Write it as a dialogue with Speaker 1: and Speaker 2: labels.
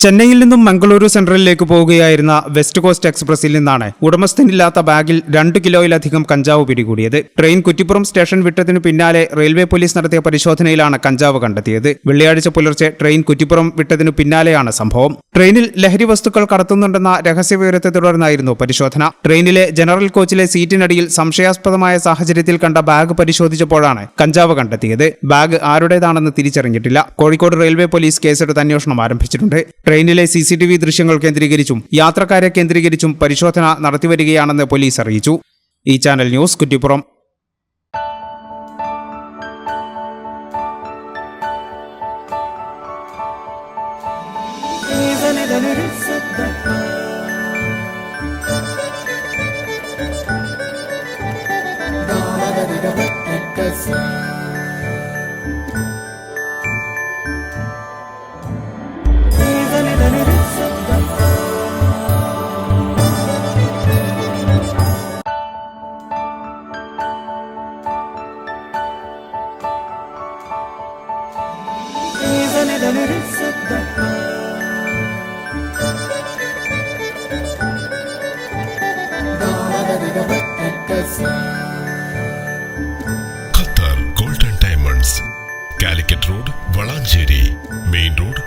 Speaker 1: ചെന്നൈയിൽ നിന്നും മംഗളൂരു സെൻട്രലിലേക്ക് പോവുകയായിരുന്ന വെസ്റ്റ് കോസ്റ്റ് എക്സ്പ്രസിൽ നിന്നാണ് ഉടമസ്ഥനില്ലാത്ത ബാഗിൽ 2 കിലോയിലധികം കഞ്ചാവ് പിടികൂടിയത്. ട്രെയിൻ കുറ്റിപ്പുറം സ്റ്റേഷൻ വിട്ടതിനു പിന്നാലെ റെയിൽവേ പോലീസ് നടത്തിയ പരിശോധനയിലാണ് കഞ്ചാവ് കണ്ടെത്തിയത്. വെള്ളിയാഴ്ച പുലർച്ചെ ട്രെയിൻ കുറ്റിപ്പുറം വിട്ടതിനു പിന്നാലെയാണ് സംഭവം. ട്രെയിനിൽ ലഹരി വസ്തുക്കൾ കടത്തുന്നുണ്ടെന്ന രഹസ്യവിവരത്തെ തുടർന്നായിരുന്നു പരിശോധന. ട്രെയിനിലെ ജനറൽ കോച്ചിലെ സീറ്റിനടിയിൽ സംശയാസ്പദമായ സാഹചര്യത്തിൽ കണ്ട ബാഗ് പരിശോധിച്ചപ്പോഴാണ് കഞ്ചാവ് കണ്ടെത്തിയത്. ബാഗ് ആരുടേതാണെന്ന് തിരിച്ചറിഞ്ഞിട്ടില്ല. കോഴിക്കോട് റെയിൽവേ പോലീസ് കേസെടുത്ത് അന്വേഷണം ആരംഭിച്ചിട്ടുണ്ട്. ട്രെയിനിലെ CCTV ദൃശ്യങ്ങൾ കേന്ദ്രീകരിച്ചും യാത്രക്കാരെ കേന്ദ്രീകരിച്ചും പരിശോധന നടത്തിവരികയാണെന്ന് പോലീസ് അറിയിച്ചു. ഈ channel news, Kuttippuram.
Speaker 2: Qatar golden diamonds, Calicut road, Valanchery main road,